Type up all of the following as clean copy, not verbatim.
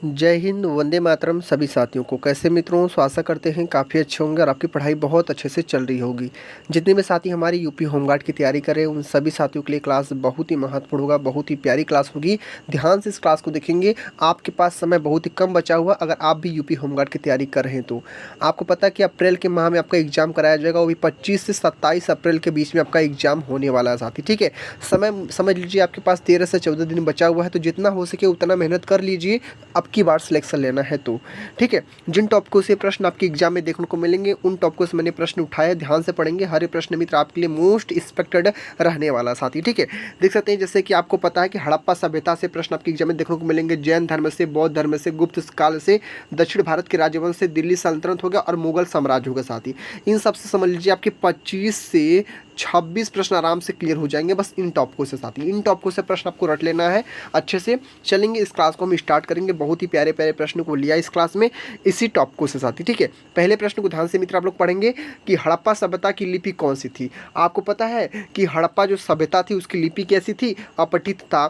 जय हिंद, वंदे मातरम सभी साथियों को। कैसे मित्रों, सो आशा करते हैं काफ़ी अच्छे होंगे और आपकी पढ़ाई बहुत अच्छे से चल रही होगी। जितने भी साथी हमारी यूपी होमगार्ड की तैयारी करें उन सभी साथियों के लिए क्लास बहुत ही महत्वपूर्ण होगा, बहुत ही प्यारी क्लास होगी। ध्यान से इस क्लास को देखेंगे। आपके पास समय बहुत ही कम बचा हुआ, अगर आप भी यूपी होमगार्ड की तैयारी कर रहे हैं तो आपको पता है कि अप्रैल के माह में आपका एग्जाम कराया जाएगा, वो भी 25 से 27 अप्रैल के बीच में आपका एग्जाम होने वाला है साथी। ठीक है, समय समझ लीजिए आपके पास 13 से 14 दिन बचा हुआ है, तो जितना हो सके उतना मेहनत कर लीजिए अब की बार सिलेक्शन लेना है तो। ठीक है, जिन टॉपिकों से प्रश्न आपके एग्जाम में देखने को मिलेंगे उन टॉपिकों से मैंने प्रश्न उठाए, ध्यान से पढ़ेंगे। हर एक प्रश्न मित्र आपके लिए मोस्ट एक्सपेक्टेड रहने वाला साथी। ठीक है, देख सकते हैं जैसे कि आपको पता है कि हड़प्पा सभ्यता से प्रश्न आपके एग्जाम में देखने को मिलेंगे, जैन धर्म से, बौद्ध धर्म से, गुप्त काल से, दक्षिण भारत के राजवंश से, दिल्ली सल्तनत हो गया और मुगल साम्राज्य होगा साथी। इन सबसे समझ लीजिए आपके 25 से 26 प्रश्न आराम से क्लियर हो जाएंगे, बस इन टॉपिकों से साथी। इन टॉपिकों से प्रश्न आपको रट लेना है अच्छे से। चलेंगे, इस क्लास को हम स्टार्ट करेंगे। बहुत ही प्यारे प्यारे प्रश्न को लिया इस क्लास में इसी टॉपिकों से साथी। ठीक है, पहले प्रश्न को ध्यान से मित्र आप लोग पढ़ेंगे कि हड़प्पा सभ्यता की लिपि कौन सी थी। आपको पता है कि हड़प्पा जो सभ्यता थी उसकी लिपि कैसी थी? अपठित था,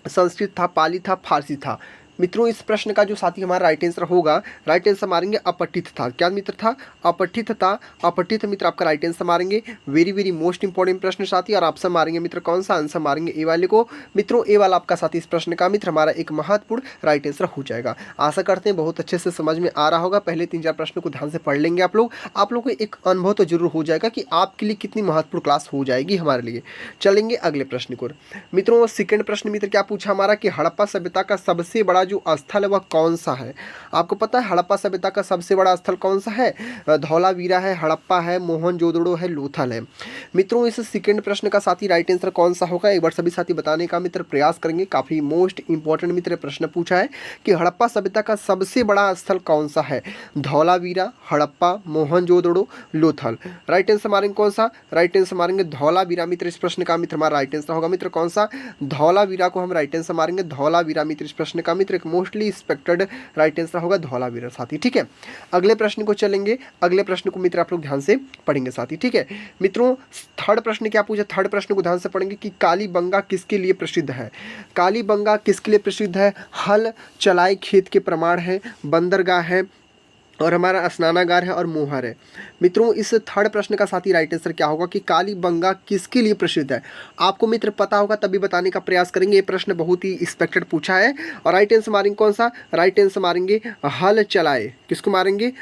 संस्कृत था, पाली था, फारसी था। मित्रों, इस प्रश्न का जो साथी हमारा राइट आंसर होगा, राइट आंसर मारेंगे अपठित था। क्या मित्र था? अपठित था। अपठित मित्र आपका राइट आंसर मारेंगे। वेरी वेरी मोस्ट इंपॉर्टेंट प्रश्न साथी। और ऑप्शन मारेंगे मित्र कौन सा? आंसर मारेंगे ए वाले को। मित्रों, ए वाला आपका साथी इस प्रश्न का मित्र हमारा एक महत्वपूर्ण राइट आंसर हो जाएगा। आशा करते हैं बहुत अच्छे से समझ में आ रहा होगा। पहले 3-4 प्रश्न को ध्यान से पढ़ लेंगे आप लोग को एक अनुभव तो जरूर हो जाएगा कि आपके लिए कितनी महत्वपूर्ण क्लास हो जाएगी हमारे लिए। चलेंगे अगले प्रश्न को। मित्रों, सेकंड प्रश्न मित्र क्या पूछा हमारा कि हड़प्पा सभ्यता का सबसे बड़ा जो स्थल है वह कौन सा है। आपको पता है हड़प्पा सभ्यता का सबसे बड़ा स्थल कौन सा है? धौलावीरा है, हड़प्पा है, मोहनजोदड़ो है, लोथल है। मित्रों, इस सेकंड प्रश्न का साथी राइट आंसर कौन सा होगा एक बार सभी साथी बताने का मित्र प्रयास करेंगे। काफी मोस्ट इंपॉर्टेंट मित्र प्रश्न पूछा है कि हड़प्पा सभ्यता का सबसे बड़ा स्थल कौन सा है? धौलावीरा, हड़प्पा, मोहनजोदड़ो, लोथल। राइट आंसर मारेंगे कौन सा? राइट आंसर मारेंगे धौलावीरा मित्र। इस प्रश्न का मित्र हमारा राइट आंसर होगा मित्र कौन सा? धौलावीरा को हम राइट आंसर मारेंगे। धौलावीरा मित्र इस प्रश्न का मित्र एक मोस्टली एक्सपेक्टेड राइट आंसर होगा धौलावीरा साथी। ठीक है, अगले प्रश्न को चलेंगे। अगले प्रश्न को मित्र आप लोग ध्यान से पढ़ेंगे साथी। ठीक है मित्रों, थर्ड प्रश्न क्या पूछा? थर्ड प्रश्न को ध्यान से पढ़ेंगे कि कालीबंगा किसके लिए प्रसिद्ध है। कालीबंगा किसके लिए प्रसिद्ध है? हल चलाए खेत के प्रमाण है, बंदरगाह है और हमारा स्नानागार है और मोहर है। मित्रों, इस थर्ड प्रश्न का साथी राइट आंसर क्या होगा कि कालीबंगा किसके लिए प्रसिद्ध है? आपको मित्र पता होगा तभी बताने का प्रयास करेंगे। ये प्रश्न बहुत ही एक्सपेक्टेड पूछा है और राइट आंसर मारेंगे कौन सा? राइट आंसर मारेंगे हल चलाए। किसको मारेंगे?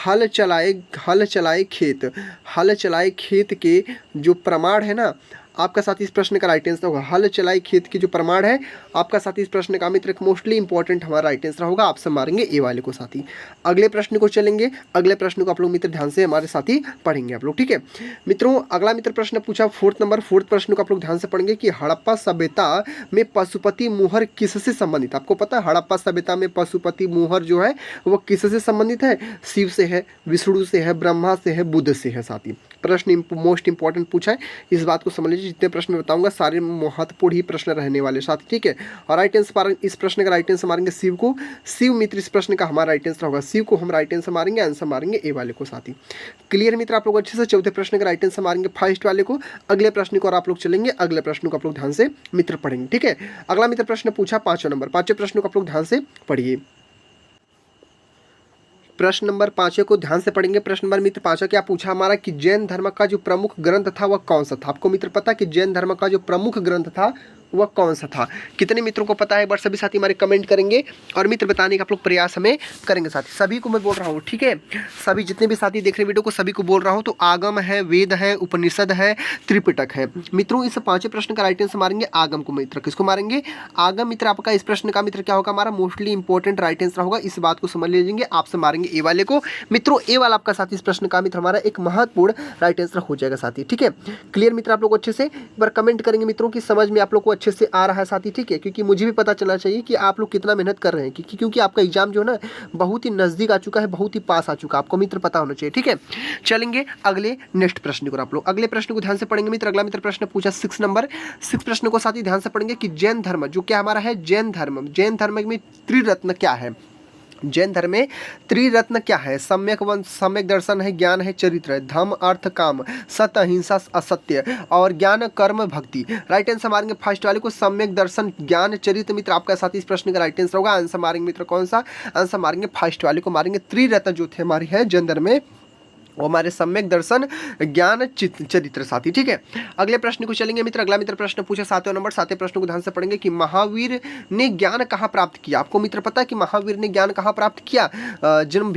हल चलाए। हल चलाए खेत। हल चलाए खेत के जो प्रमाण है ना, आपका साथी इस प्रश्न का राइट आंसर होगा हल चलाए खेत की जो प्रमाण है। आपका साथी इस प्रश्न का मित्र मोस्टली इंपॉर्टेंट हमारा राइट आंसर होगा। आप सब मारेंगे ए वाले को साथी। अगले प्रश्न को चलेंगे। अगले प्रश्न को आप लोग मित्र ध्यान से हमारे साथी पढ़ेंगे आप लोग। ठीक है मित्रों, अगला मित्र प्रश्न पूछा फोर्थ प्रश्न को आप लोग ध्यान से पढ़ेंगे कि हड़प्पा सभ्यता में पशुपति मुहर किससे संबंधित? आपको पता है हड़प्पा सभ्यता में पशुपति मुहर जो है वो किससे संबंधित है? शिव से है, विष्णु से है, ब्रह्मा से है, बुद्ध से है साथी। प्रश्न मोस्ट इंपॉर्टेंट पूछा है, इस बात को समझ लीजिए। जितने प्रश्न मैं बताऊंगा सारे महत्वपूर्ण ही प्रश्न रहने वाले साथ। ठीक है, और राइट आंसर इस प्रश्न का राइट आंसर मारेंगे शिव को। शिव मित्र इस प्रश्न का हमारा राइट आंसर होगा। शिव को हम राइट आंसर मारेंगे। आंसर मारेंगे ए वाले को साथी। क्लियर मित्र आप लोग अच्छे से? चौथे प्रश्न का राइट आंसर मारेंगे फर्स्ट वाले को। अगले प्रश्न को और आप लोग चलेंगे। अगले प्रश्न को आप लोग ध्यान से मित्र पढ़ेंगे। ठीक है, अगला मित्र प्रश्न पूछा 5वां नंबर। 5वें प्रश्न को आप लोग ध्यान से पढ़िए। प्रश्न नंबर 5 को ध्यान से पढ़ेंगे। प्रश्न नंबर मित्र 5 क्या पूछा हमारा कि जैन धर्म का जो प्रमुख ग्रंथ था वह कौन सा था। आपको मित्र पता कि जैन धर्म का जो प्रमुख ग्रंथ था वह कौन सा था? कितने मित्रों को पता है एक बार सभी साथी हमारे कमेंट करेंगे और मित्र बताने का आप लोग प्रयास हमें करेंगे साथी। सभी को मैं बोल रहा हूँ, ठीक है, सभी जितने भी साथी देख रहे वीडियो को सभी को बोल रहा हूँ। तो आगम है, वेद है, उपनिषद है, त्रिपिटक है। मित्रों, इस 5वें प्रश्न का राइट आंसर मारेंगे आगम को मित्र। किसको मारेंगे? आगम मित्र। आपका इस प्रश्न का मित्र क्या होगा? हमारा मोस्टली इंपॉर्टेंट राइट आंसर होगा। इस बात को समझ लीजिए। आपसे मारेंगे ए वाले को। मित्रों, ए वाला आपका साथी इस प्रश्न का मित्र हमारा एक महत्वपूर्ण राइट आंसर हो जाएगा साथी। ठीक है, क्लियर मित्र आप लोग अच्छे से एक बार कमेंट करेंगे मित्रों की समझ में आप लोग को अच्छे से आ रहा है साथी। ठीक है, क्योंकि मुझे भी पता चलना चाहिए कि आप लोग कितना मेहनत कर रहे हैं, क्योंकि आपका एग्जाम जो है ना बहुत ही नजदीक आ चुका है, बहुत ही पास आ चुका है। आपको मित्र पता होना चाहिए। ठीक है, चलेंगे अगले नेक्स्ट प्रश्न को। आप लोग अगले प्रश्न को ध्यान से पढ़ेंगे मित्र। अगला मित्र प्रश्न पूछा 6 नंबर। 6 प्रश्न को साथी ध्यान से पढ़ेंगे कि जैन धर्म जो क्या हमारा है, जैन धर्म में त्रिरत्न क्या है? जैन धर्म में त्रिरत्न क्या है? सम्यक वंश, सम्यक दर्शन है, ज्ञान है, चरित्र है, धर्म अर्थ काम, सत्य अहिंसा असत्य और ज्ञान कर्म भक्ति। राइट आंसर मारेंगे फर्स्ट वाले को, सम्यक दर्शन ज्ञान चरित्र। मित्र आपका साथ इस प्रश्न का राइट आंसर होगा। आंसर मारेंगे मित्र कौन सा? आंसर मारेंगे फर्स्ट वाले को मारेंगे। त्रिरत्न जो थे हमारी है जैन धर्म में, वो हमारे सम्यक दर्शन ज्ञान चरित्र साथी। ठीक है, अगले प्रश्न को चलेंगे मित्र। अगला मित्र प्रश्न पूछा 7वें नंबर, 7वें प्रश्न को ध्यान से पढ़ेंगे कि महावीर ने ज्ञान कहाँ प्राप्त किया? आपको मित्र पता है कि महावीर ने ज्ञान कहाँ प्राप्त किया? जिर्म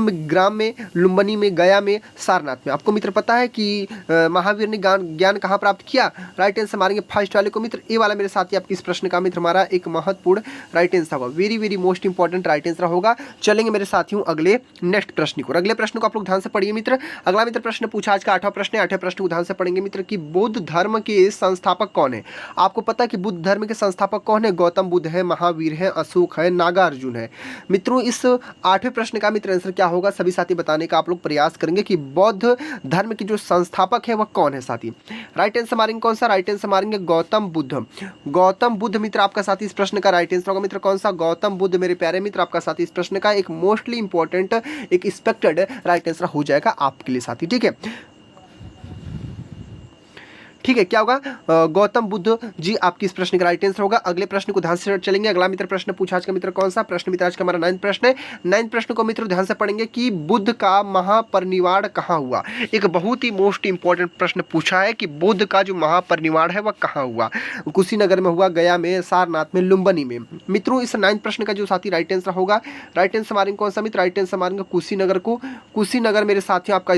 ग्राम में, लुम्बिनी में, गया में, सारनाथ में। आपको मित्र पता है कि महावीर ने ज्ञान कहाँ प्राप्त किया? राइट आंसर मारेंगे फर्स्ट वाले को मित्र। ए वाला मेरे साथी आपके इस प्रश्न का मित्र हमारा एक महत्वपूर्ण राइट आंसर होगा, very very most important right answer होगा। चलेंगे मेरे साथियों अगले नेक्स्ट प्रश्न को। अगले प्रश्न को आप लोग ध्यान से पढ़िए मित्र। अगला मित्र प्रश्न पूछा आज का 8वां प्रश्न है। 8वें प्रश्न को ध्यान से पढ़ेंगे मित्र कि बुद्ध धर्म के संस्थापक कौन है? आपको पता है कि बुद्ध धर्म के संस्थापक कौन है? गौतम बुद्ध है, महावीर है, अशोक है, नागार्जुन है। मित्रों इस 8वें प्रश्न का मित्र आंसर क्या होगा? सभी साथी बताने का आप लोग प्रयास करेंगे कि बौद्ध धर्म के जो संस्थापक है वह कौन है साथी। राइट आंसर मारेंगे कौन सा? राइट आंसर मारेंगे गौतम बुद्ध। गौतम बुद्ध मित्र आपका साथी इस प्रश्न का राइट आंसर होगा मित्र कौन सा? गौतम बुद्ध मेरे प्यारे मित्र आपका साथी इस प्रश्न का एक मोस्टली इंपॉर्टेंट, एक एक्सपेक्टेड राइट आंसर हो जाएगा आपके लिए साथी। ठीक है, ठीक है, क्या होगा? गौतम बुद्ध जी आपकी इस प्रश्न का राइट आंसर होगा। अगले प्रश्न को ध्यान से चलेंगे। अगला मित्र प्रश्न पूछा आज का मित्र कौन सा? प्रश्न मित्र आज का हमारा 9वां प्रश्न है। 9वें प्रश्न को मित्र ध्यान से पढ़ेंगे कि बुद्ध का महापरिनिर्वाण कहाँ हुआ? एक बहुत ही मोस्ट इंपॉर्टेंट प्रश्न पूछा है कि बुद्ध का जो महापरिनिर्वाण है वह कहाँ हुआ? कुशीनगर में हुआ, गया में, सारनाथ में, लुम्बिनी में। मित्रों इस 9वें प्रश्न का जो साथी राइट आंसर होगा, राइट आंसर मारेंगे कौन सा मित्र? राइट आंसर मारेंगे कुशीनगर को। कुशीनगर मेरे साथियों आपका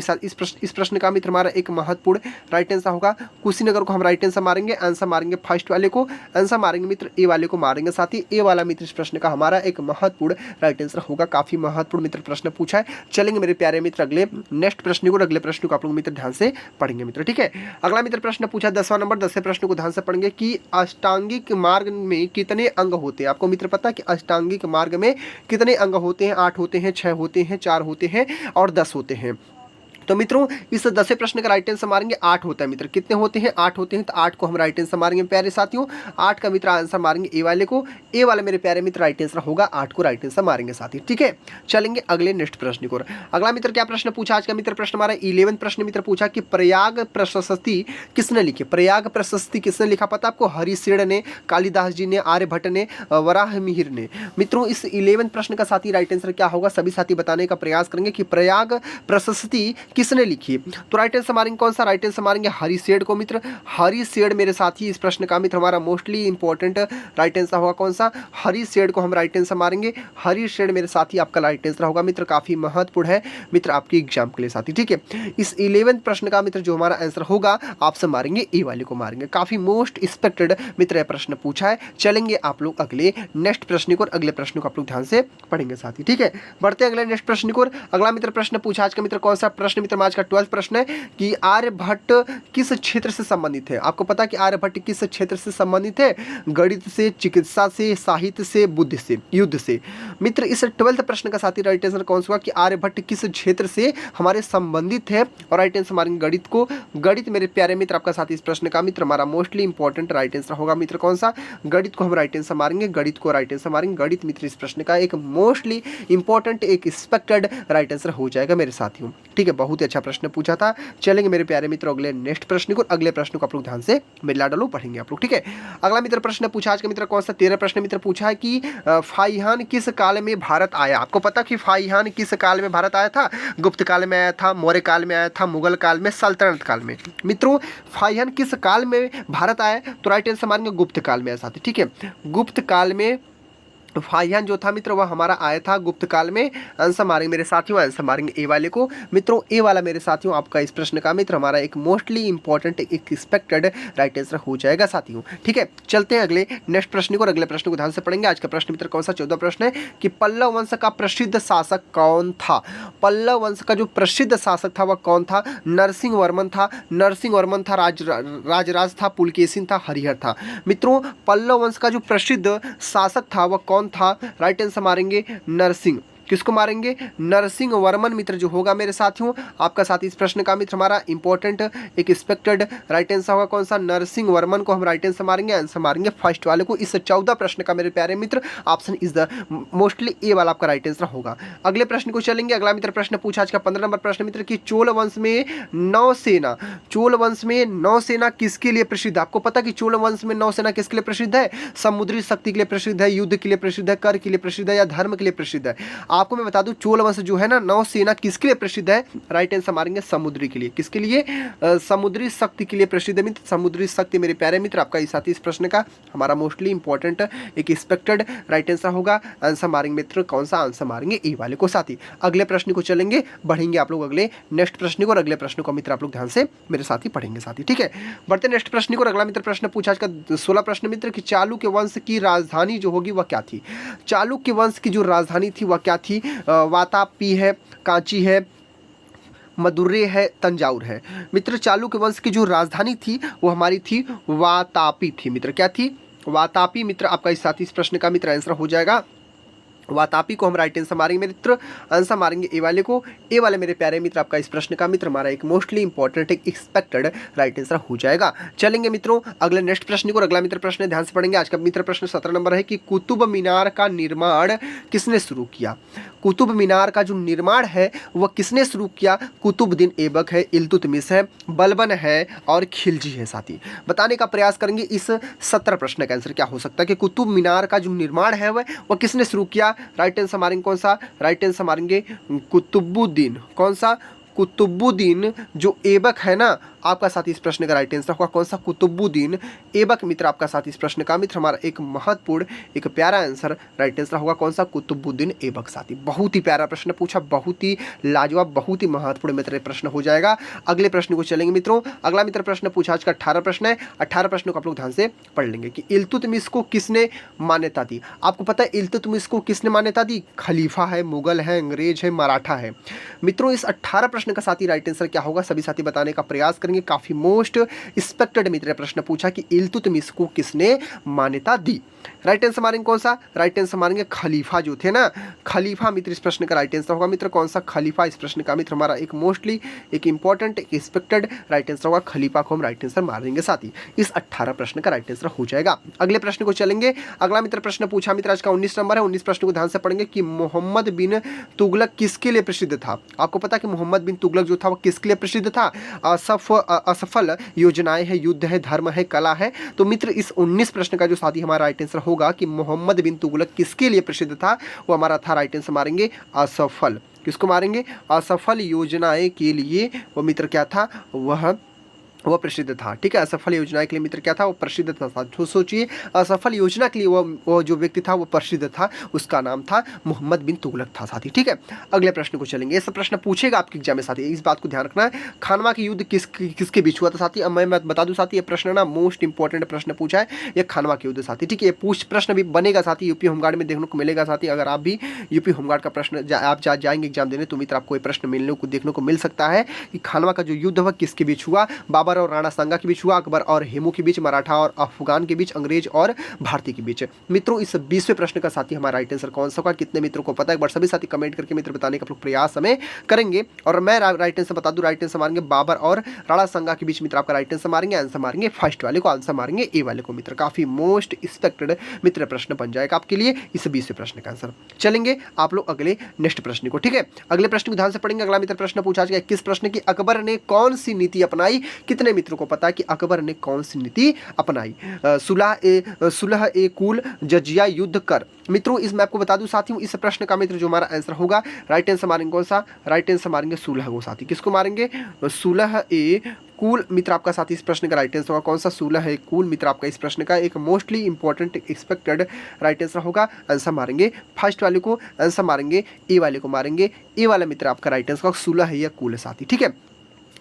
इस प्रश्न का मित्र हमारा एक महत्वपूर्ण राइट आंसर होगा। कुशीनगर को हम राइट आंसर मारेंगे। आंसर मारेंगे फर्स्ट वाले को। आंसर मारेंगे मित्र ए वाले को मारेंगे साथी। ए वाला मित्र इस प्रश्न का हमारा एक महत्वपूर्ण राइट आंसर होगा। काफी महत्वपूर्ण मित्र प्रश्न पूछा है। चलेंगे मेरे प्यारे मित्र अगले नेक्स्ट प्रश्न को। अगले प्रश्न को आप लोग मित्र ध्यान से पढ़ेंगे मित्र। ठीक है, अगला मित्र प्रश्न पूछा 10वां नंबर। 10वें प्रश्न को ध्यान से पढ़ेंगे कि अष्टांगिक मार्ग में कितने अंग होते हैं? आपको मित्र पता है कि अष्टांगिक मार्ग में कितने अंग होते हैं? 8 होते हैं, 6 होते हैं, 4 होते हैं और 10 होते हैं। तो मित्रों इस 10वें प्रश्न का राइट आंसर मारेंगे 8 होता है मित्र। कितने होते हैं? 8 होते हैं। तो 8 को हम राइट आंसर मारेंगे प्यारे साथियों। 8 का मित्र आंसर मारेंगे ए वाले को। ए वाले मेरे प्यारे मित्र राइट आंसर होगा। 8 को राइट आंसर मारेंगे साथी। ठीक है, चलेंगे अगले नेक्स्ट प्रश्न को। अगला मित्र क्या प्रश्न पूछा आज का मित्र? प्रश्न हमारा 11वां प्रश्न मित्र पूछा कि प्रयाग प्रशस्ति किसने लिखी? प्रयाग प्रशस्ति किसने लिखा पता आपको? हरिशेन ने, कालिदास जी ने, आर्यभट्ट ने, वराहमिहिर ने। मित्रों इस 11वें प्रश्न का साथी राइट आंसर क्या होगा? सभी साथी बताने का प्रयास करेंगे कि प्रयाग प्रशस्ति किसने लिखी? तो राइट आंसर मारेंगे कौन सा? राइट आंसर मारेंगे हरिशेन को मित्र। हरिशेन मेरे साथी इस प्रश्न का मित्र हमारा मोस्टली इंपॉर्टेंट राइट आंसर होगा कौन सा? हरिशेन को हम राइट आंसर मारेंगे। हरिशेन मेरे साथी आपका राइट आंसर होगा मित्र। काफी महत्वपूर्ण है मित्र आपके एग्जाम के लिए साथी। ठीक है, इस 11वें प्रश्न का मित्र जो हमारा आंसर होगा आपसे मारेंगे ए वाले को मारेंगे। काफी मोस्ट एक्सपेक्टेड मित्र यह प्रश्न पूछा है। चलेंगे आप लोग अगले नेक्स्ट प्रश्न को। अगले प्रश्न को आप लोग ध्यान से पढ़ेंगे साथी। ठीक है, बढ़ते अगले नेक्स्ट प्रश्न को। अगला मित्र प्रश्न पूछा आज का मित्र कौन सा? प्रश्न मित्र आज का 12वां प्रश्न है कि आर्यभट्ट किस क्षेत्र से संबंधित है? आपको पता है कि आर्यभट्ट किस क्षेत्र से संबंधित है? गणित से, चिकित्सा से, साहित्य से, बुद्ध से, युद्ध से। मित्र इस 12वें प्रश्न का साथी राइट आंसर कौन सा होगा कि आर्यभट्ट किस क्षेत्र से हमारे संबंधित है? और राइट आंसर मारेंगे गणित को। गणित मेरे प्यारे मित्र आपका साथी इस प्रश्न का मित्र हमारा मोस्टली इंपॉर्टेंट राइट आंसर होगा मित्र कौन सा? गणित को हम राइट आंसर मारेंगे। गणित को राइट आंसर मारेंगे। गणित मित्र इस प्रश्न का एक मोस्टली इंपॉर्टेंट, एक एक्सपेक्टेड राइट आंसर हो जाएगा मेरे साथियों। ठीक है, बहुत ही अच्छा प्रश्न पूछा था। चलेंगे मेरे प्यारे मित्र अगले नेक्स्ट प्रश्न को। अगले प्रश्न को आप लोग ध्यान से मिला डालो पढ़ेंगे आप लोग। ठीक है, अगला मित्र प्रश्न पूछा आज का मित्र कौन सा? 13वां प्रश्न मित्र पूछा है कि फाहियान किस काल में भारत आया? आपको पता कि फाहियान किस काल में भारत आया था? गुप्त काल में आया था, मौर्य काल में आया था, मुगल काल में, सल्तनत काल में। मित्रों फाहियान किस काल में भारत आया? तो राइट आंसर मारेंगे गुप्त काल में आया साथी। ठीक है, गुप्त काल में फाहियान जो था मित्र वह हमारा आया था गुप्त काल में। आंसर मारेंगे मेरे साथियों। आंसर मारेंगे ए वाले को। मित्रों ए वाला मेरे साथियों आपका इस प्रश्न का मित्र हमारा एक मोस्टली इंपॉर्टेंट, एक एक्सपेक्टेड राइट आंसर हो जाएगा साथियों। ठीक है, चलते हैं अगले नेक्स्ट प्रश्न को। और अगले प्रश्न को ध्यान से पढ़ेंगे। आज का प्रश्न मित्र कौन सा? 14वां प्रश्न है कि पल्लव वंश का प्रसिद्ध शासक कौन था? पल्लव वंश का जो प्रसिद्ध शासक था वह कौन था? नरसिंह वर्मन था। नरसिंह वर्मन था, राजराज था, पुलकेशिन था, हरिहर था। मित्रों पल्लव वंश का जो प्रसिद्ध शासक था वह कौन था? राइट आंसर मारेंगे नरसिंह। किसको मारेंगे? नरसिंह वर्मन मित्र जो होगा मेरे साथियों आपका साथी इस प्रश्न का मित्र हमारा इंपॉर्टेंट एक एक्सपेक्टेड राइट आंसर होगा कौन सा? नरसिंह वर्मन को हम राइट आंसर मारेंगे। आंसर मारेंगे फर्स्ट वाले को। इस 14 प्रश्न का मेरे प्यारे मित्र option is the mostly A वाला आपका राइट आंसर होगा। अगले प्रश्न को चलेंगे। अगला मित्र प्रश्न पूछा आज का 15 नंबर प्रश्न मित्र कि चोल वंश में नौसेना किसके लिए प्रसिद्ध है? आपको पता कि चोल वंश में नौसेना किसके लिए प्रसिद्ध है? समुद्री शक्ति के लिए प्रसिद्ध है, युद्ध के लिए प्रसिद्ध है, कर के लिए प्रसिद्ध है या धर्म के लिए प्रसिद्ध है? आपको मैं बता दूं चोल वंश जो है ना नौसेना किसके लिए प्रसिद्ध है? राइट आंसर मारेंगे समुद्री के लिए। किसके लिए? समुद्री शक्ति के लिए प्रसिद्ध है मित्र। समुद्री शक्ति मेरे प्यारे मित्र आपका इस साथी इस प्रश्न का हमारा मोस्टली इंपॉर्टेंट एक एक्सपेक्टेड राइट आंसर होगा। आंसर मारेंगे मित्र कौन सा? आंसर मारेंगे ए वाले को साथी। अगले प्रश्न को चलेंगे, बढ़ेंगे आप लोग अगले नेक्स्ट प्रश्न को और अगले प्रश्न को मित्र आप लोग ध्यान से मेरे साथ ही पढ़ेंगे साथी। ठीक है, बढ़ते नेक्स्ट प्रश्न को। अगला मित्र प्रश्न पूछा आज का 16 प्रश्न मित्र कि चालुक्य वंश की राजधानी जो होगी वह क्या थी? चालुक्य वंश की जो राजधानी थी वह क्या थी? वातापी है, कांची है, मदुरै है, तंजाउर है। मित्र चालुक्य वंश की जो राजधानी थी वो हमारी थी वातापी थी मित्र। क्या थी? वातापी मित्र आपका इस साथी इस प्रश्न का मित्र आंसर हो जाएगा वातापी को हम राइट आंसर मारेंगे मित्र। आंसर मारेंगे ए वाले को। ए वाले मेरे प्यारे मित्र आपका इस प्रश्न का मित्र हमारा एक मोस्टली इंपॉर्टेंट एक एक्सपेक्टेड राइट आंसर हो जाएगा। चलेंगे मित्रों अगले नेक्स्ट प्रश्न को। अगला मित्र प्रश्न ध्यान से पढ़ेंगे। आज का मित्र प्रश्न 17 नंबर है कि कुतुब मीनार का निर्माण किसने शुरू किया? कुतुब मीनार का जो निर्माण है वह किसने शुरू किया? कुतुबुद्दीन ऐबक है, इल्तुतमिश है, बलबन है और खिलजी है साथी। बताने का प्रयास करेंगे इस 17 प्रश्न का आंसर क्या हो सकता है कि कुतुब मीनार का जो निर्माण है वह किसने शुरू किया? राइट आंसर मारेंगे कौन सा? राइट आंसर मारेंगे कुतुबुद्दीन। कौन सा? कुतुबुद्दीन जो ऐबक है ना आपका साथी इस प्रश्न का राइट आंसर होगा कौन सा? कुतुबुद्दीन ऐबक मित्र आपका साथी इस प्रश्न का मित्र हमारा एक महत्वपूर्ण एक प्यारा आंसर राइट आंसर होगा कौन सा? कुतुबुद्दीन ऐबक साथी। बहुत ही प्यारा प्रश्न पूछा, बहुत ही लाजवाब, बहुत ही महत्वपूर्ण मित्र प्रश्न हो जाएगा। अगले प्रश्न को चलेंगे मित्रों। अगला मित्र प्रश्न पूछा आज का 18 प्रश्न है। 18 प्रश्नों को आप लोग ध्यान से पढ़ लेंगे कि इल्तुतमिश को किसने मान्यता दी? आपको पता है इल्तुतमिश को किसने मान्यता दी? खलीफा है, मुगल है, अंग्रेज है, मराठा है। मित्रों इस 18 प्रश्न का साथी राइट आंसर क्या होगा? सभी साथी बताने का प्रयास करेंगे। काफी मोस्ट एक्सपेक्टेड मित्र प्रश्न पूछा कि इल्तुतमिश को किसने मान्यता दी? राइट आंसर मारेंगे कौन सा? राइट आंसर मारेंगे खलीफा जो थे ना, खलीफा मित्र इस प्रश्न का राइट आंसर होगा मित्र कौन सा? खलीफा इस प्रश्न का मित्र हमारा एक मोस्टली एक इंपॉर्टेंट एक्सपेक्टेड राइट आंसर होगा। खलीफा को हम राइट आंसर मारेंगे साथी। इस 18 प्रश्न का राइट आंसर हो जाएगा। अगले प्रश्न को चलेंगे। अगला मित्र प्रश्न पूछा मित्र आज का 19 नंबर है। 19 प्रश्न को ध्यान से पढ़ेंगे कि मोहम्मद बिन तुगलक किसके लिए प्रसिद्ध था? आपको पता कि मोहम्मद बिन तुगलक जो था वो किसके लिए प्रसिद्ध था? असफल योजनाएं है, युद्ध है, धर्म है, कला है। तो मित्र इस 19 प्रश्न का जो साथी हमारा राइट आंसर होगा कि मोहम्मद बिन तुगलक किसके लिए प्रसिद्ध था? वो हमारा था राइट आंसर मारेंगे असफल। किसको मारेंगे? असफल योजनाएं के लिए वो मित्र क्या था? वह प्रसिद्ध था। ठीक है, असफल योजना के लिए मित्र क्या था? वो प्रसिद्ध था। तो सोचिए असफल योजना के लिए वो जो व्यक्ति था वो प्रसिद्ध था, उसका नाम था मोहम्मद बिन तुगलक था साथी। ठीक है, अगले प्रश्न को चलेंगे। ये सब प्रश्न पूछेगा आपके एग्जाम में साथी, इस बात को ध्यान रखना है। खानवा की युद्ध किसके बीच हुआ था साथी? अब मैं बता दूं साथी ये प्रश्न ना मोस्ट इंपॉर्टेंट प्रश्न पूछा है ये खानवा की युद्ध साथी। ठीक है, ये प्रश्न भी बनेगा साथी, यूपी होमगार्ड में देखने को मिलेगा साथी। अगर आप भी यूपी होमगार्ड का प्रश्न आप जाएंगे एग्जाम देने तो मित्र आपको ये प्रश्न मिलने को देखने को मिल सकता है कि खानवा का जो युद्ध हुआ किसके बीच हुआ? बाबर और राणा सांगा के बीच हुआ, अकबर और हेमू के बीच, मराठा और अफगान के बीच, अंग्रेज और भारतीय के बीच। मित्रों इस 20वें प्रश्न का साथी हमारा राइट आंसर कौन सा होगा? कितने मित्रों को पता है? एक बार सभी साथी कमेंट करके मित्र बताने का प्रयास हमें करेंगे। और मैं राइट आंसर बता दूं, राइट आंसर मारेंगे बाबर और राणा सांगा के बीच मित्र आपका राइट आंसर मारेंगे। आंसर मारेंगे फर्स्ट वाले को, आंसर मारेंगे ए वाले को मित्र। काफी मोस्ट एक्सपेक्टेड मित्र प्रश्न बन जाएगा आपके लिए इस 20वें प्रश्न का आंसर। चलेंगे आप लोग अगले नेक्स्ट प्रश्न को। ठीक है, अगले प्रश्न को ध्यान से पढ़ेंगे। अगला मित्र प्रश्न पूछा गया 21 प्रश्न की अकबर ने कौन सी नीति अपनाई? कितने मित्रों को पता है कि अकबर ने कौन सी नीति अपनाई? सुलह ए कुल जजिया युद्ध कर। मित्रों इस मैं आपको बता दूं साथियों इस प्रश्न का मित्र जो हमारा आंसर होगा राइट आंसर मारेंगे कौन सा? राइट आंसर मारेंगे सुलह को साथी। किसको मारेंगे? सुलह ए कुल मित्र आपका साथी इस प्रश्न का राइट आंसर होगा कौन सा? सुलह ए कुल मित्र आपका इस प्रश्न का एक mostly important expected right answer होगा। आंसर मारेंगे फर्स्ट वाले को, आंसर मारेंगे ए वाले को मारेंगे। ए वाला मित्र आपका राइट आंसर होगा सुलह या कुल साथी। ठीक है,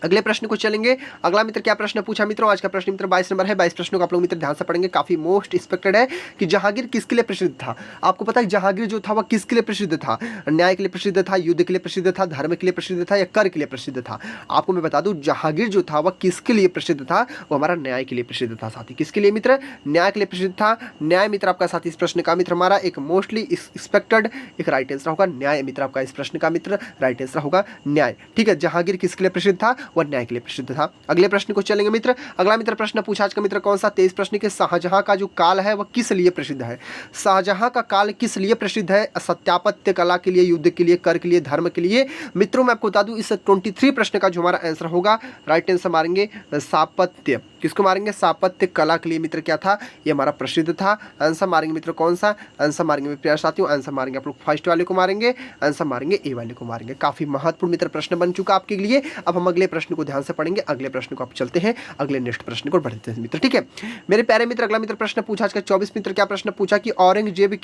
अगले प्रश्न को चलेंगे। अगला मित्र क्या प्रश्न पूछा मित्रों, आज का प्रश्न मित्र 22 नंबर है। 22 प्रश्नों को आप लोग मित्र ध्यान से पढ़ेंगे, काफी मोस्ट एक्सपेक्टेड है कि जहांगीर किसके लिए प्रसिद्ध था। आपको पता है जहांगीर जो था वह किसके लिए प्रसिद्ध था, न्याय के लिए प्रसिद्ध था, युद्ध के लिए प्रसिद्ध था, धर्म के लिए प्रसिद्ध था या कर के लिए प्रसिद्ध था। आपको मैं बता दूं जहांगीर जो था वह किसके लिए प्रसिद्ध था, वो हमारा न्याय के लिए प्रसिद्ध था साथी। किसके लिए मित्र, न्याय के लिए प्रसिद्ध था। न्याय मित्र आपका साथी इस प्रश्न का मित्र हमारा एक मोस्टली एक्सपेक्टेड एक राइट आंसर होगा। न्याय मित्र आपका इस प्रश्न का मित्र राइट आंसर होगा न्याय। ठीक है, जहांगीर किसके लिए प्रसिद्ध था, वह न्याय के लिए प्रसिद्ध था। अगले प्रश्न को चलेंगे मित्र। अगला मित्र प्रश्न पूछा आज का मित्र कौन सा 23 प्रश्न के शाहजहां का जो काल है वह किस लिए प्रसिद्ध है। शाहजहां का काल किस लिए प्रसिद्ध है, सत्यापत्य कला के लिए, युद्ध के लिए, कर के लिए, धर्म के लिए। मित्रों मैं आपको बता दूं इस 23 प्रश्न का जो हमारा आंसर होगा राइट आंसर मारेंगे स्थापत्य। किसको मारेंगे, स्थापत्य कला के लिए मित्र क्या था, ये हमारा प्रसिद्ध था। आंसर मारेंगे मित्र कौन सा, आंसर मारेंगे प्यारे साथियों, आंसर मारेंगे आप लोग फर्स्ट वाले को मारेंगे, आंसर मारेंगे ए वाले को मारेंगे। काफी महत्वपूर्ण मित्र प्रश्न बन चुका आपके लिए। अब हम अगले प्रश्न को ध्यान से पढ़ेंगे। अगले प्रश्न को आप चलते हैं, अगले नेक्स्ट प्रश्न को बढ़ते हैं मित्र। ठीक है मेरे प्यारे मित्र, अगला मित्र प्रश्न पूछा आज का 24 मित्र क्या प्रश्न पूछा कि औरंगजेब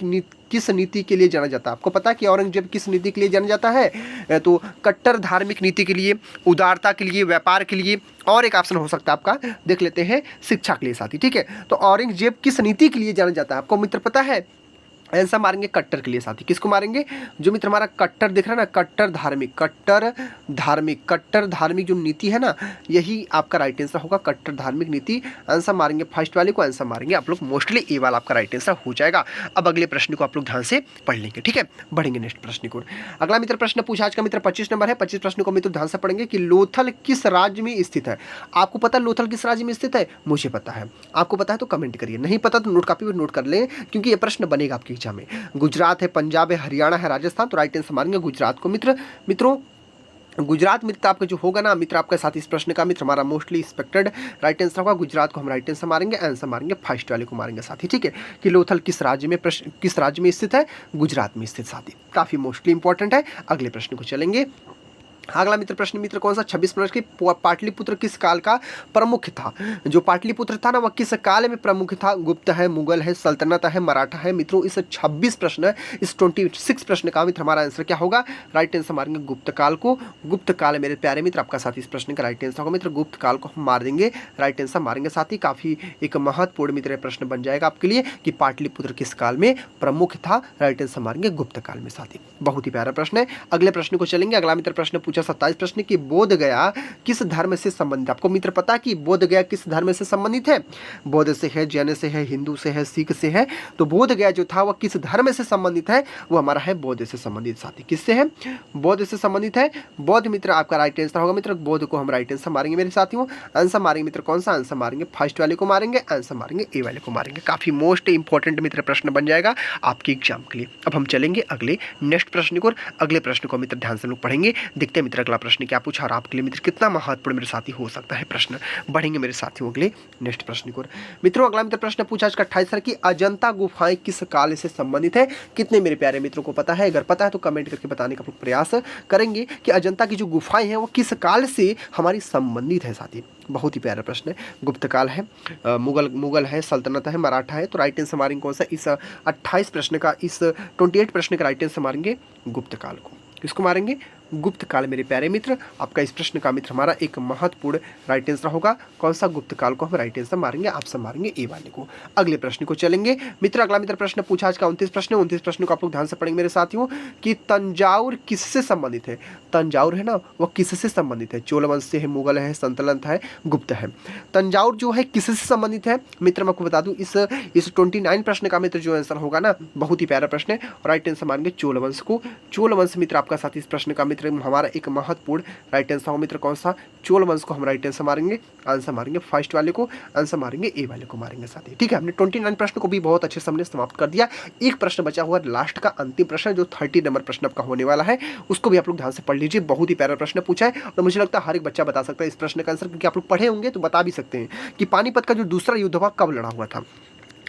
किस नीति के लिए जाना जाता है। आपको पता है कि औरंगजेब किस नीति के लिए जाना जाता है, तो कट्टर धार्मिक नीति के लिए, उदारता के लिए, व्यापार के लिए, और एक ऑप्शन हो सकता है आपका देख लेते हैं शिक्षा के लिए साथी। ठीक है, तो औरंगजेब किस नीति के लिए जाना जाता है आपको मित्र पता है, आंसर मारेंगे कट्टर के लिए साथी। किसको मारेंगे, जो मित्र हमारा कट्टर दिख रहा है ना, कट्टर धार्मिक, कट्टर धार्मिक जो नीति है ना, यही आपका राइट आंसर होगा, कट्टर धार्मिक नीति। आंसर मारेंगे फर्स्ट वाले को, आंसर मारेंगे आप लोग मोस्टली ए वाला आपका राइट आंसर हो जाएगा। अब अगले प्रश्न को आप लोग ध्यान से पढ़ लेंगे। ठीक है, बढ़ेंगे नेक्स्ट प्रश्न को। अगला मित्र प्रश्न पूछा आज का मित्र 25 नंबर है। 25 प्रश्न को मित्र ध्यान से पढ़ेंगे कि लोथल किस राज्य में स्थित है। आपको पता है लोथल किस राज्य में स्थित है, मुझे पता है, आपको पता है तो कमेंट करिए, नहीं पता तो नोट कॉपी पर नोट कर लें, क्योंकि ये प्रश्न बनेगा आपकी एग्जाम में। गुजरात है, पंजाब है, हरियाणा है, राजस्थान, तो राइट आंसर मारेंगे गुजरात को मित्रों गुजरात मित्र आपका जो होगा ना मित्र आपका साथ इस प्रश्न का मित्र हमारा मोस्टली एक्सपेक्टेड राइट आंसर होगा। गुजरात को हम राइट आंसर मारेंगे, आंसर मारेंगे फर्स्ट वाले को मारेंगे साथी। ठीक है, कि लोथल किस राज्य में स्थित है, गुजरात में स्थित साथी, काफी मोस्टली इंपॉर्टेंट है। अगले प्रश्न को चलेंगे। अगला मित्र प्रश्न मित्र कौन सा 26 मिनट की, पाटलिपुत्र किस काल का प्रमुख था। जो पाटलिपुत्र था ना वह किस काल में प्रमुख था, गुप्त है, मुगल है, सल्तनत है, मराठा है। मित्रों इस 26 प्रश्न, इस 26 प्रश्न का मित्र हमारा आंसर क्या होगा, राइट आंसर मारेंगे गुप्त काल को। गुप्त काल मेरे प्यारे मित्र आपका साथी इस प्रश्न का राइट आंसर होगा मित्र, गुप्त काल को हम मार देंगे, राइट आंसर मारेंगे साथी। काफी एक महत्वपूर्ण मित्र प्रश्न बन जाएगा आपके लिए कि पाटलिपुत्र किस काल में प्रमुख था, राइट आंसर मारेंगे गुप्त काल में साथी। बहुत ही प्यारा प्रश्न है। अगले प्रश्न को चलेंगे। अगला मित्र प्रश्न पूछा 27 प्रश्न की बोध गया किस धर्म से संबंधित। आपको मित्र पता है कि बोध गया किस धर्म से संबंधित है, बौद्ध से है, जैन से है, हिंदू से है, सिख से है। तो बोध गया जो था वह किस धर्म से संबंधित है, वो हमारा है बौद्ध से संबंधित साथी। किससे है, बौद्ध से संबंधित है। बौद्ध मित्र आपका राइट आंसर होगा मित्र, बौद्ध को हम राइट आंसर मारेंगे मेरे साथियों। आंसर मारेंगे मित्र कौन सा, आंसर मारेंगे फर्स्ट वाले को मारेंगे, आंसर मारेंगे ए वाले को मारेंगे। काफी मोस्ट इंपॉर्टेंट मित्र प्रश्न बन जाएगा आपके एग्जाम के लिए। अब हम चलेंगे अगले नेक्स्ट प्रश्न को। अगले प्रश्न को मित्र ध्यान से लोग पढ़ेंगे, देखते हैं मित्र अगला प्रश्न क्या पूछा और आपके लिए मित्र कितना महत्वपूर्ण मेरे साथी हो सकता है प्रश्न। बढ़ेंगे मेरे साथियों अगले नेक्स्ट प्रश्न को। मित्रों अगला मित्र प्रश्न पूछा इसका 28 की अजंता गुफाएं किस काल से संबंधित है। कितने मेरे प्यारे मित्रों को पता है, अगर पता है तो कमेंट करके बताने का प्रयास करेंगे कि अजंता की जो गुफाएं हैं वो किस काल से हमारी संबंधित है साथी। बहुत ही प्यारा प्रश्न है। गुप्त काल है, मुगल है, सल्तनत है, मराठा है। तो राइट आंसर मारेंगे कौन सा, इस 28 प्रश्न का, इस 28 प्रश्न का राइट आंसर मारेंगे गुप्त काल को। किसको मारेंगे, गुप्त काल मेरे प्यारे मित्र आपका इस प्रश्न का मित्र हमारा एक महत्वपूर्ण राइट आंसर होगा। कौन सा, गुप्त काल को हम राइट आंसर मारेंगे, आप सब मारेंगे ए वाले को। अगले प्रश्न को चलेंगे मित्र। अगला मित्र प्रश्न पूछा आज का 29 प्रश्न। 29 प्रश्न को आप लोग ध्यान से पढ़ेंगे मेरे साथियों कि तंजाउर किससे संबंधित है। तंजाउर है ना वह किससे संबंधित है, चोल वंश से है, मुगल है, सल्तनत है, गुप्त है। तंजाउर जो है किससे संबंधित है मित्र, मैं आपको बता दूं इस 29 प्रश्न का मित्र जो आंसर होगा ना, बहुत ही प्यारा प्रश्न है, राइट आंसर मारेंगे चोल वंश को। चोल वंश मित्र आपका साथ इस प्रश्न का मित्र हमारा एक महत्वपूर्ण राइट आंसर हो मित्र। कौन सा, चोल वंश को हम राइट आंसर मारेंगे, आंसर मारेंगे फर्स्ट वाले को, आंसर मारेंगे ए वाले को मारेंगे साथी। ठीक है, हमने 29 प्रश्न को भी बहुत अच्छे से हमने समाप्त कर दिया। एक प्रश्न बचा हुआ लास्ट का अंतिम प्रश्न जो 30 नंबर प्रश्न आपका होने वाला है, उसको भी आप लोग ध्यान से पढ़ लीजिए। बहुत ही प्यारा प्रश्न पूछा है और मुझे लगता है हर एक बच्चा बता सकता है इस प्रश्न का आंसर, क्योंकि आप लोग पढ़े होंगे तो बता भी सकते हैं कि पानीपत का जो दूसरा युद्ध हुआ कब लड़ा हुआ था।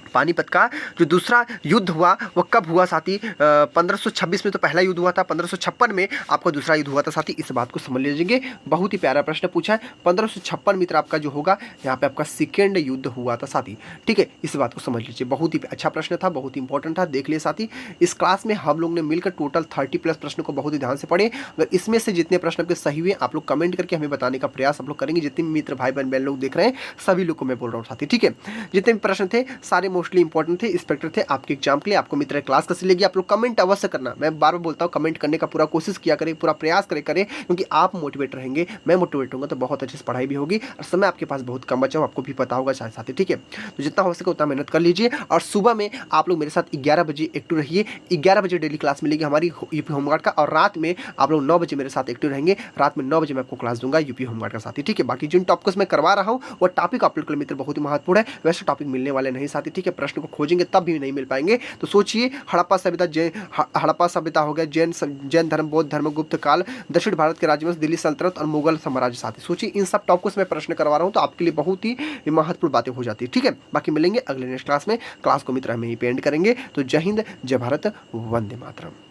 पानीपत का जो दूसरा युद्ध हुआ वो कब हुआ साथी? 1526 में तो पहला युद्ध हुआ था, 1556 में आपका दूसरा युद्ध हुआ था साथी। इस बात को समझ लीजिए, बहुत ही प्यारा प्रश्न पूछा है। 1556 मित्र आपका जो होगा यहाँ पे आपका सेकेंड युद्ध हुआ था साथी। ठीक है, इस बात को समझ लीजिए, बहुत ही अच्छा प्रश्न था, बहुत ही इंपॉर्टेंट था, देख लिए साथी। इस क्लास में हम लोग ने मिलकर टोटल 30+ प्रश्न को बहुत ही ध्यान से पढ़े। अगर इसमें से जितने प्रश्न आपके सही हुए आप लोग कमेंट करके हमें बताने का प्रयास आप लोग करेंगे। जितने मित्र भाई बहन लोग देख रहे हैं सभी लोग को मैं बोल रहा हूँ साथी। ठीक है, जितने भी प्रश्न थे सारे मोस्टली इंपॉर्टेंट थे, इंस्पेक्टर थे आपके एग्जाम के लिए। आपको मित्र क्लास कैसी लगी आप लोग कमेंट अवश्य करना। मैं बार बार बोलता हूँ कमेंट करने का पूरा कोशिश किया करें, पूरा प्रयास करें, क्योंकि आप मोटिवेट रहेंगे, मैं मोटिवेट होऊंगा तो बहुत अच्छे से पढ़ाई भी होगी और समय आपके पास बहुत कम बचा हो, आपको भी पता होगा शायद साथी। ठीक है, तो जितना हो सके उतना मेहनत कर लीजिए और सुबह में आप लोग मेरे साथ 11 बजे एक्टिव रहिए। 11 बजे डेली क्लास मिलेगी हमारी यूपी होमगार्ड का, और रात में आप लोग 9 बजे मेरे साथ एक्टिव रहेंगे। रात में 9 बजे मैं आपको क्लास दूंगा यूपी होमगार्ड का साथी। ठीक है, बाकी जिन टॉपिक्स मैं करवा रहा हूँ वो टॉपिक आप लोग के लिए मित्र बहुत ही महत्वपूर्ण है, वैसे टॉपिक मिलने वाले नहीं साथी। ठीक है, प्रश्न को खोजेंगे तब भी नहीं मिल पाएंगे। तो सोचिए, हड़प्पा सभ्यता हो गया, जैन धर्म, बौद्ध धर्म, गुप्त काल, दक्षिण भारत के राजवंश, दिल्ली सल्तनत और मुगल साम्राज्य साथी। सोचिए, इन सब टॉपिक्स में प्रश्न करवा रहा हूँ तो आपके लिए बहुत ही महत्वपूर्ण बातें हो जाती है। ठीक है, बाकी मिलेंगे अगले नेक्स्ट क्लास में। क्लास को मित्र हम यहीं पे एंड करेंगे। तो जय हिंद, जय भारत, वंदे मातरम।